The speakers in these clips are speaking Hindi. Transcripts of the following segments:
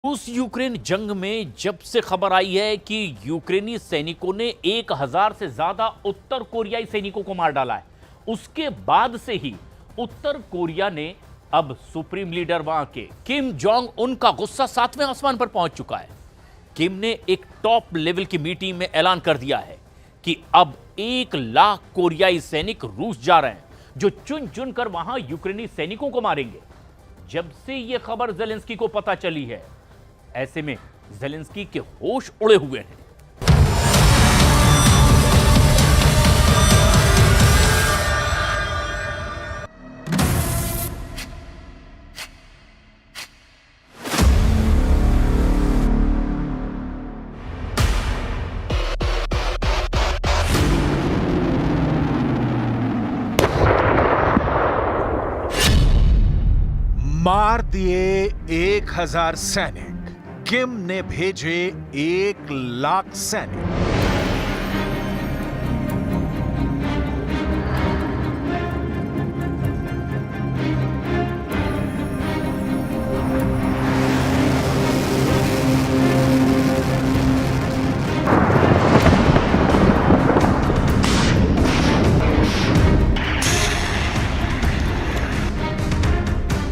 रूस यूक्रेन जंग में जब से खबर आई है कि यूक्रेनी सैनिकों ने 1000 से ज्यादा उत्तर कोरियाई सैनिकों को मार डाला है, उसके बाद से ही उत्तर कोरिया ने अब सुप्रीम लीडर वहां के किम जोंग उन का गुस्सा 7वें आसमान पर पहुंच चुका है। किम ने एक टॉप लेवल की मीटिंग में ऐलान कर दिया है कि अब 1 लाख कोरियाई सैनिक रूस जा रहे हैं, जो चुन चुन कर वहां यूक्रेनी सैनिकों को मारेंगे। जब से यह खबर जेलेंस्की को पता चली है, ऐसे में जेलेंस्की के होश उड़े हुए हैं। मार दिए 1000 सैनिक, किम ने भेजे 1 लाख सैनिक।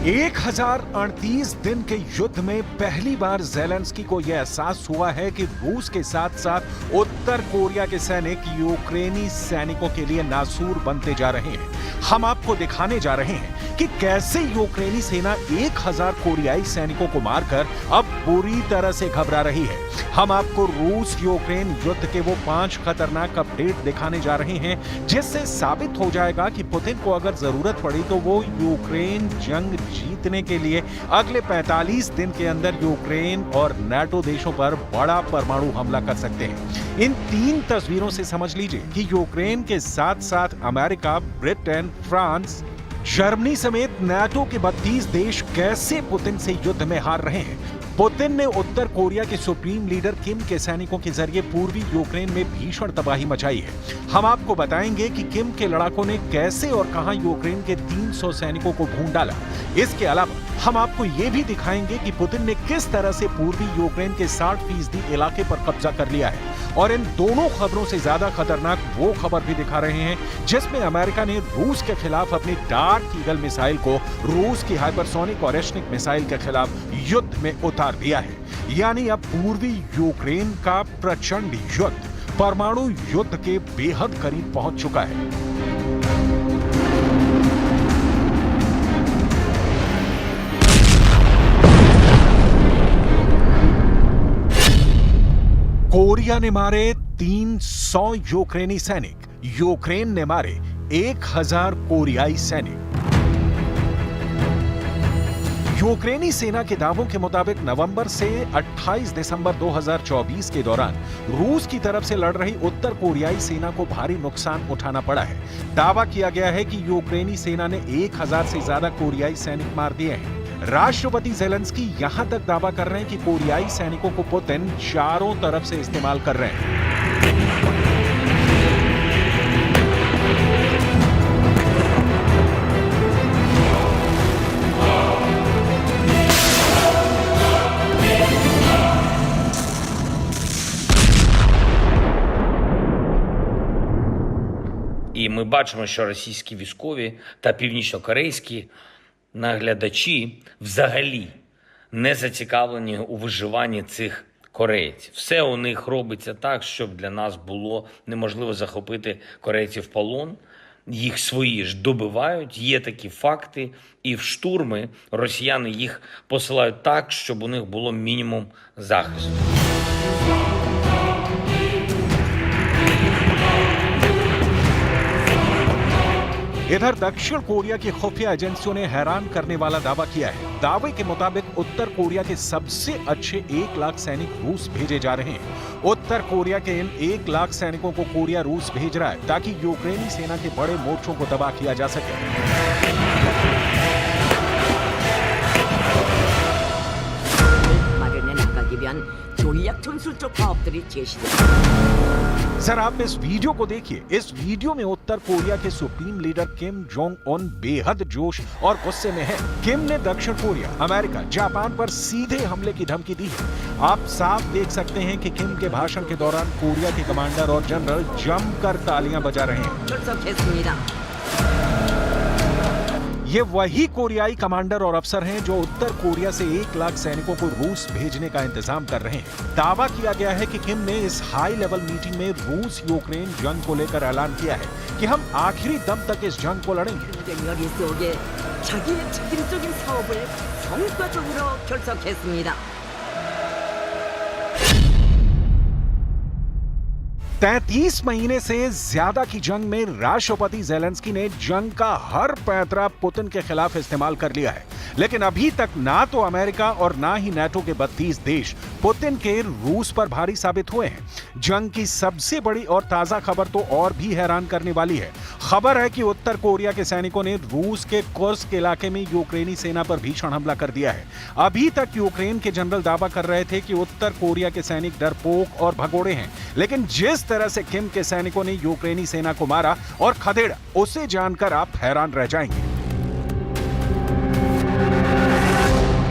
एक 1038 दिन के युद्ध में पहली बार जेलेंस्की को यह एहसास हुआ है कि रूस के साथ साथ उत्तर कोरिया के सैनिक यूक्रेनी सैनिकों के लिए नासूर बनते जा रहे हैं। हम आपको दिखाने जा रहे हैं कि कैसे यूक्रेनी सेना 1000 कोरियाई सैनिकों को मारकर अब पूरी तरह से घबरा रही है। हम आपको रूस यूक्रेन युद्ध के वो 5 खतरनाक अपडेट दिखाने जा रहे हैं, जिससे साबित हो जाएगा कि पुतिन को अगर जरूरत पड़ी तो वो यूक्रेन जंग जीतने के लिए अगले 45 दिन के अंदर यूक्रेन और नाटो देशों पर बड़ा परमाणु हमला कर सकते हैं। इन 3 तस्वीरों से समझ लीजिए कि यूक्रेन के साथ साथ अमेरिका, ब्रिटेन, फ्रांस, जर्मनी समेत नाटो के 32 देश कैसे पुतिन से युद्ध में हार रहे हैं। पुतिन ने उत्तर कोरिया के सुप्रीम लीडर किम के सैनिकों के जरिए पूर्वी यूक्रेन में भीषण तबाही मचाई है। हम आपको बताएंगे कि किम के लड़ाकों ने कैसे और कहां यूक्रेन के 300 सैनिकों को भून डाला। इसके अलावा हम आपको यह भी दिखाएंगे कि पुतिन ने किस तरह से पूर्वी यूक्रेन के 60% इलाके पर कब्जा कर लिया है। और इन दोनों खबरों से ज्यादा खतरनाक वो खबर भी दिखा रहे हैं जिसमें अमेरिका ने रूस के खिलाफ अपनी डार्क ईगल मिसाइल को रूस की हाइपरसोनिक और एशनिक मिसाइल के खिलाफ युद्ध में उतार दिया है। यानी अब पूर्वी यूक्रेन का प्रचंड युद्ध परमाणु युद्ध के बेहद करीब पहुंच चुका है। कोरिया ने मारे 300 यूक्रेनी सैनिक, यूक्रेन ने मारे 1000 कोरियाई सैनिक। यूक्रेनी सेना के दावों के मुताबिक नवंबर से 28 दिसंबर 2024 के दौरान रूस की तरफ से लड़ रही उत्तर कोरियाई सेना को भारी नुकसान उठाना पड़ा है। दावा किया गया है कि यूक्रेनी सेना ने 1000 से ज्यादा कोरियाई सैनिक मार दिए हैं। राष्ट्रपति जेलेंस्की यहां तक दावा कर रहे हैं कि कोरियाई सैनिकों को पुतिन चारों तरफ से इस्तेमाल कर रहे हैं। І ми бачимо, що російські військові та північнокорейські наглядачі взагалі не зацікавлені у виживанні цих корейців. Все у них робиться так, щоб для нас було неможливо захопити корейців в полон. Їх свої ж добивають, є такі факти, і в штурми росіяни їх посилають так, щоб у них було мінімум захисту. इधर दक्षिण कोरिया की खुफिया एजेंसियों ने हैरान करने वाला दावा किया है। दावे के मुताबिक उत्तर कोरिया के सबसे अच्छे 1 लाख सैनिक रूस भेजे जा रहे हैं। उत्तर कोरिया के इन 1 लाख सैनिकों को कोरिया रूस भेज रहा है ताकि यूक्रेनी सेना के बड़े मोर्चों को तबाह किया जा सके। 조리약 전술적 파업들이 제시됩니다. सर आप इस वीडियो को देखिए। इस वीडियो में उत्तर कोरिया के supreme leader Kim Jong Un बेहद जोश और गुस्से में है। किम ने दक्षिण कोरिया, अमेरिका, जापान पर सीधे हमले की धमकी दी है। आप साफ देख सकते हैं कि किम के भाषण के दौरान कोरिया के कमांडर और जनरल जमकर तालियां बजा रहे हैं। 출석했습니다. ये वही कोरियाई कमांडर और अफसर हैं जो उत्तर कोरिया से 1 लाख सैनिकों को रूस भेजने का इंतजाम कर रहे हैं। दावा किया गया है कि किम ने इस हाई लेवल मीटिंग में रूस यूक्रेन जंग को लेकर ऐलान किया है कि हम आखिरी दम तक इस जंग को लड़ेंगे। 여기 속에 자기의 책임적인 사업을 성과적으로 결석했습니다. 33 महीने से ज्यादा की जंग में राष्ट्रपति जेलेंस्की ने जंग का हर पैंतरा पुतिन के खिलाफ इस्तेमाल कर लिया है, लेकिन अभी तक ना तो अमेरिका और ना ही नाटो के 32 देश पुतिन के रूस पर भारी साबित हुए हैं। जंग की सबसे बड़ी और ताजा खबर तो और भी हैरान करने वाली है। खबर है कि उत्तर कोरिया के सैनिकों ने रूस के कुर्स्क इलाके में यूक्रेनी सेना पर भीषण हमला कर दिया है। अभी तक यूक्रेन के जनरल दावा कर रहे थे कि उत्तर कोरिया के सैनिक डरपोक और भगोड़े हैं, लेकिन जिस तरह से किम के सैनिकों ने यूक्रेनी सेना को मारा और खदेड़ा, उसे जानकर आप हैरान रह जाएंगे।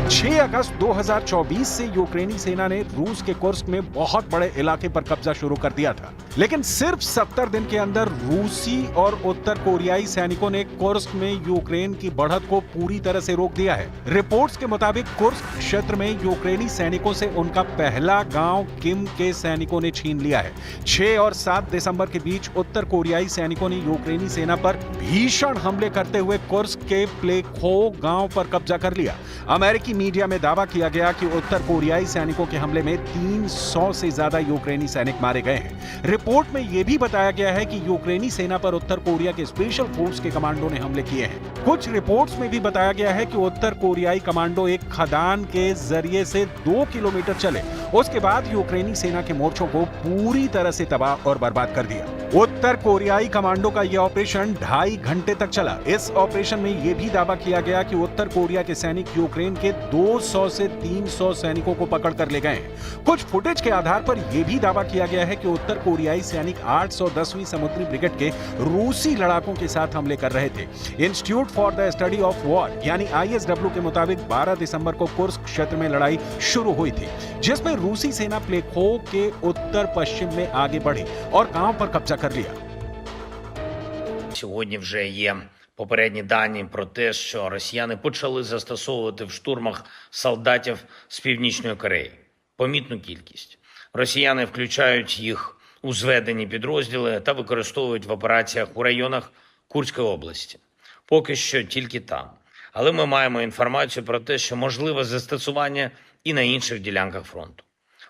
6 अगस्त 2024 से यूक्रेनी सेना ने रूस के कुर्स्क में बहुत बड़े इलाके पर कब्जा शुरू कर दिया था, लेकिन सिर्फ 70 दिन के अंदर रूसी और उत्तर कोरियाई सैनिकों ने कुर्स्क में यूक्रेन की बढ़त को पूरी तरह से रोक दिया है। रिपोर्ट्स के मुताबिक कुर्स्क क्षेत्र में यूक्रेनी सैनिकों से उनका पहला गांव किम के सैनिकों ने छीन लिया है। 6 और 7 दिसंबर के बीच उत्तर कोरियाई सैनिकों ने यूक्रेनी सेना पर भीषण हमले करते हुए कुर्स्क के प्लेखो गांव पर कब्जा कर लिया। अमेरिकी मीडिया में दावा किया गया कि उत्तर कोरियाई सैनिकों के हमले में 300 से ज्यादा यूक्रेनी सैनिक मारे गए हैं। रिपोर्ट में यह भी बताया गया है कि यूक्रेनी सेना पर उत्तर कोरिया के स्पेशल फोर्स के कमांडो ने हमले किए हैं। कुछ रिपोर्ट्स में भी बताया गया है कि उत्तर कोरियाई कमांडो एक खदान के जरिए से 2 किलोमीटर चले, उसके बाद यूक्रेनी सेना के मोर्चों को पूरी तरह से तबाह और बर्बाद कर दिया। उत्तर कोरियाई कमांडो का यह ऑपरेशन 2.5 घंटे तक चला। इस ऑपरेशन में यह भी दावा किया गया कि उत्तर कोरिया के सैनिक यूक्रेन के 200 से 300 सैनिकों को पकड़ कर ले गए हैं। कुछ फुटेज के आधार पर यह भी दावा किया गया है कि उत्तर कोरियाई सैनिक 810वीं समुद्री ब्रिगेड के रूसी लड़ाकों के साथ हमले कर रहे थे। Institute for the study of war यानी ISW के मुताबिक 12 दिसंबर को कुर्स्क क्षेत्र में लड़ाई शुरू हुई थी, जिसमें रूसी सेना प्लेखो के उत्तर पश्चिम में आगे बढ़ी और गांव पर कब्जा कर लिया। Сьогодні вже є попередні дані про те, що росіяни почали застосовувати в штурмах солдатів з Північної Кореї. Помітну кількість. Росіяни включають їх у зведені підрозділи та використовують в операціях у районах Курської області. Поки що тільки там. Але ми маємо інформацію про те, що можливе застосування і на інших ділянках фронту.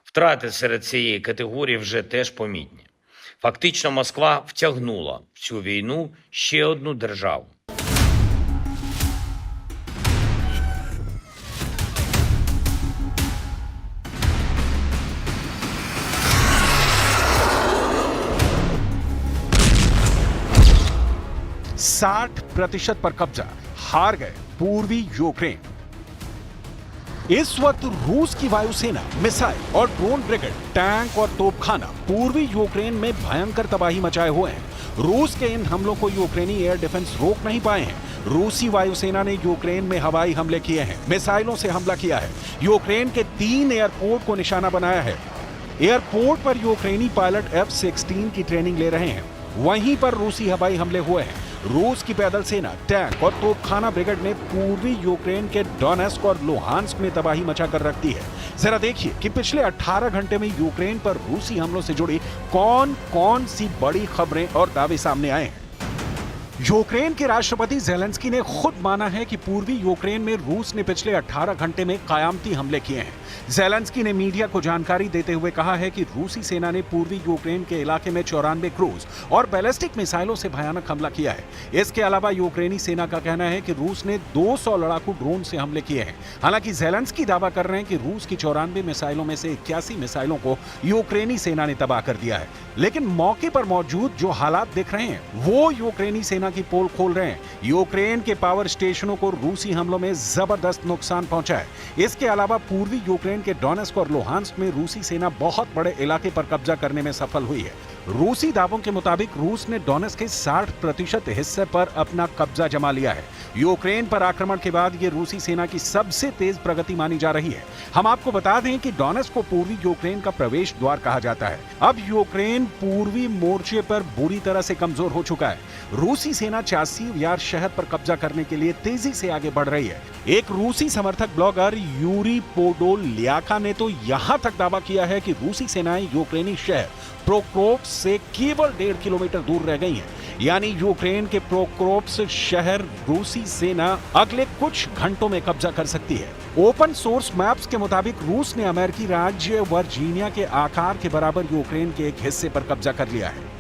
Втрати серед цієї категорії вже теж помітні. Фактично, Москва втягнула в цю війну ще одну державу. साठ % पर कब्जा, हार गए पूर्वी यूक्रेन। इस वक्त रूस की वायुसेना, मिसाइल और ड्रोन ब्रिगेड, टैंक और तोपखाना पूर्वी यूक्रेन में भयंकर तबाही मचाए हुए हैं। रूस के इन हमलों को यूक्रेनी एयर डिफेंस रोक नहीं पाए हैं। रूसी वायुसेना ने यूक्रेन में हवाई हमले किए हैं, मिसाइलों से हमला किया है, यूक्रेन के 3 एयरपोर्ट को निशाना बनाया है। एयरपोर्ट पर यूक्रेनी पायलट F-16 की ट्रेनिंग ले रहे हैं। वहीं पर रूसी हवाई हमले हुए हैं। रूस की पैदल सेना, टैंक और तोपखाना ब्रिगेड ने पूर्वी यूक्रेन के डोनेस्क और लुहांस्क में तबाही मचाकर रख दी है। जरा देखिए कि पिछले 18 घंटे में यूक्रेन पर रूसी हमलों से जुड़ी कौन कौन सी बड़ी खबरें और दावे सामने आए हैं। यूक्रेन के राष्ट्रपति जेलेंस्की ने खुद माना है कि पूर्वी यूक्रेन में रूस ने पिछले 18 घंटे में कायामती हमले किए हैं। जेलेंस्की ने मीडिया को जानकारी देते हुए कहा है कि रूसी सेना ने पूर्वी यूक्रेन के इलाके में 94 क्रूज और बैलिस्टिक मिसाइलों से भयानक हमला किया है। इसके अलावा यूक्रेनी सेना का कहना है कि रूस ने 200 लड़ाकू ड्रोन से हमले किए हैं। हालांकि जेलेंस्की दावा कर रहे हैं कि रूस की 94 मिसाइलों में से 81 मिसाइलों को यूक्रेनी सेना ने तबाह कर दिया है। लेकिन मौके पर मौजूद जो हालात दिख रहे हैं वो यूक्रेनी सेना सेना की पोल खोल रहे हैं। यूक्रेन के पावर स्टेशनों को रूसी हमलों में जबरदस्त नुकसान पहुंचा है। इसके अलावा पूर्वी यूक्रेन के डोनेस्क और लुहांस्क में रूसी सेना बहुत बड़े इलाके पर कब्जा करने में सफल हुई है। रूसी दावों के मुताबिक रूस ने डोनेस्क के 60% हिस्से पर अपना कब्जा जमा लिया है। यूक्रेन पर आक्रमण के बाद ये रूसी सेना की सबसे तेज प्रगति मानी जा रही है। हम आपको बता दें कि डोनेस्क को पूर्वी यूक्रेन का प्रवेश द्वार कहा जाता है। अब यूक्रेन पूर्वी मोर्चे पर बुरी तरह से कमजोर हो चुका है। रूसी सेना चासिव शहर पर कब्जा करने के लिए तेजी से आगे बढ़ रही है। एक रूसी समर्थक ब्लॉगर यूरी पोडोल्याका ने तो यहां तक दावा किया है कि रूसी सेनाएं यूक्रेनी शहर प्रोक्रोप्स से केवल 1.5 किलोमीटर दूर रह गई हैं। यानी यूक्रेन के प्रोक्रोप्स शहर रूसी सेना अगले कुछ घंटों में कब्जा कर सकती है। ओपन सोर्स मैप्स के मुताबिक रूस ने अमेरिकी राज्य वर्जीनिया के आकार के बराबर यूक्रेन के एक हिस्से पर कब्जा कर लिया है।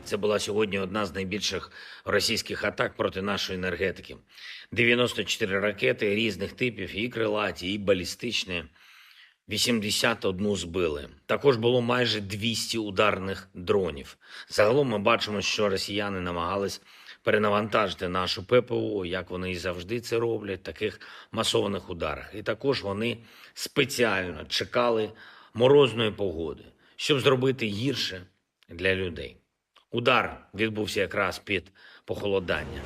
Це була сьогодні одна з найбільших російських атак проти нашої енергетики. 94 ракети різних типів, і крилаті, і балістичні. 81 збили. Також було майже 200 ударних дронів. Загалом ми бачимо, що росіяни намагались перенавантажити нашу ППО, як вони і завжди це роблять, в таких масованих ударах. І також вони спеціально чекали морозної погоди, щоб зробити гірше для людей. Удар відбувся якраз під похолодання.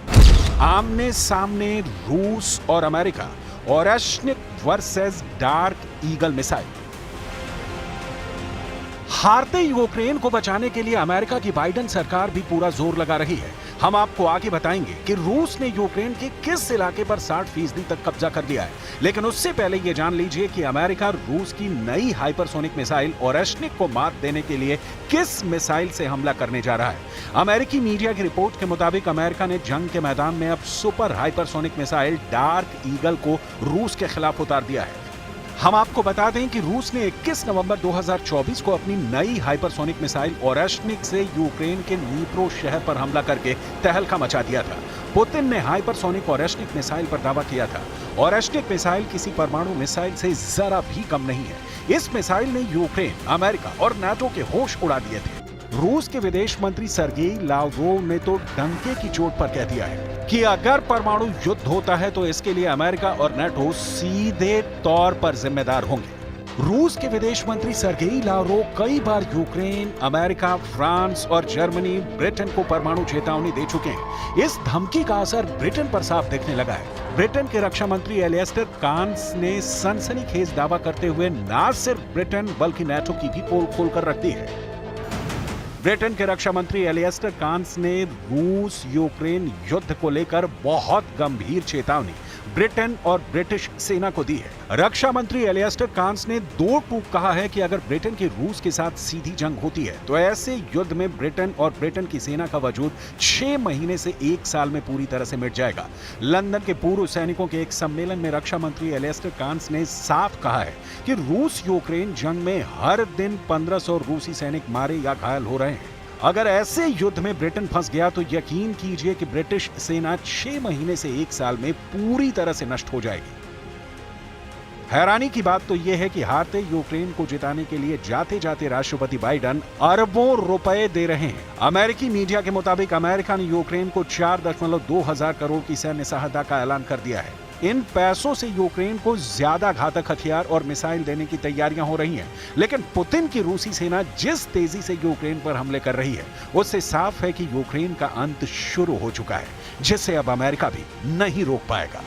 आमने सामने रूस और अमेरिका और Oreshnik versus dark eagle missile. हारते यूक्रेन को बचाने के लिए अमेरिका की बाइडेन सरकार भी पूरा जोर लगा रही है। हम आपको आगे बताएंगे कि रूस ने यूक्रेन के किस इलाके पर 60% तक कब्जा कर लिया है। लेकिन उससे पहले यह जान लीजिए कि अमेरिका रूस की नई हाइपरसोनिक मिसाइल ओरेश्निक को मात देने के लिए किस मिसाइल से हमला करने जा रहा है। अमेरिकी मीडिया की रिपोर्ट के मुताबिक अमेरिका ने जंग के मैदान में अब super hypersonic missile dark eagle को रूस के खिलाफ उतार दिया है। हम आपको बता दें कि रूस ने 21 नवंबर 2024 को अपनी नई हाइपरसोनिक मिसाइल ओरेश्निक से यूक्रेन के नीप्रो शहर पर हमला करके तहलका मचा दिया था। पुतिन ने हाइपरसोनिक ओरेश्निक मिसाइल पर दावा किया था। ओरेश्निक मिसाइल किसी परमाणु मिसाइल से जरा भी कम नहीं है। इस मिसाइल ने यूक्रेन, अमेरिका और नाटो के होश उड़ा दिए थे। रूस के विदेश मंत्री सर्गेई लावरोव ने तो डंके की चोट पर कह दिया है कि अगर परमाणु युद्ध होता है तो इसके लिए अमेरिका और नाटो सीधे तौर पर जिम्मेदार होंगे। रूस के विदेश मंत्री सर्गेई लावरोव कई बार यूक्रेन, अमेरिका, फ्रांस और जर्मनी, ब्रिटेन को परमाणु चेतावनी दे चुके हैं। इस धमकी का असर ब्रिटेन पर साफ दिखने लगा है। ब्रिटेन के रक्षा मंत्री एलिस्टर कांस ने सनसनीखेज दावा करते हुए न सिर्फ ब्रिटेन बल्कि नाटो की भी पोल खोलकर रख दी है। ब्रिटेन के रक्षा मंत्री एलिस्टर कांस ने रूस यूक्रेन युद्ध को लेकर बहुत गंभीर चेतावनी ब्रिटेन और ब्रिटिश सेना को दी है। रक्षा मंत्री एलिस्टर कांस ने दो टूक कहा है कि अगर ब्रिटेन की रूस के साथ सीधी जंग होती है तो ऐसे युद्ध में ब्रिटेन और ब्रिटेन की सेना का वजूद 6 महीने से 1 साल में पूरी तरह से मिट जाएगा। लंदन के पूर्व सैनिकों के एक सम्मेलन में रक्षा मंत्री एलिस्टर कांस ने साफ कहा है कि रूस यूक्रेन जंग में हर दिन 1500 रूसी सैनिक मारे या घायल हो रहे हैं। अगर ऐसे युद्ध में ब्रिटेन फंस गया तो यकीन कीजिए कि ब्रिटिश सेना 6 महीने से 1 साल में पूरी तरह से नष्ट हो जाएगी। हैरानी की बात तो यह है कि हारते यूक्रेन को जिताने के लिए जाते जाते राष्ट्रपति बाइडेन अरबों रुपए दे रहे हैं। अमेरिकी मीडिया के मुताबिक अमेरिका ने यूक्रेन को 4.2 हजार करोड़ की सैन्य सहायता का ऐलान कर दिया है। इन पैसों से यूक्रेन को ज्यादा घातक हथियार और मिसाइल देने की तैयारियां हो रही हैं। लेकिन पुतिन की रूसी सेना जिस तेजी से यूक्रेन पर हमले कर रही है उससे साफ है कि यूक्रेन का अंत शुरू हो चुका है, जिसे अब अमेरिका भी नहीं रोक पाएगा।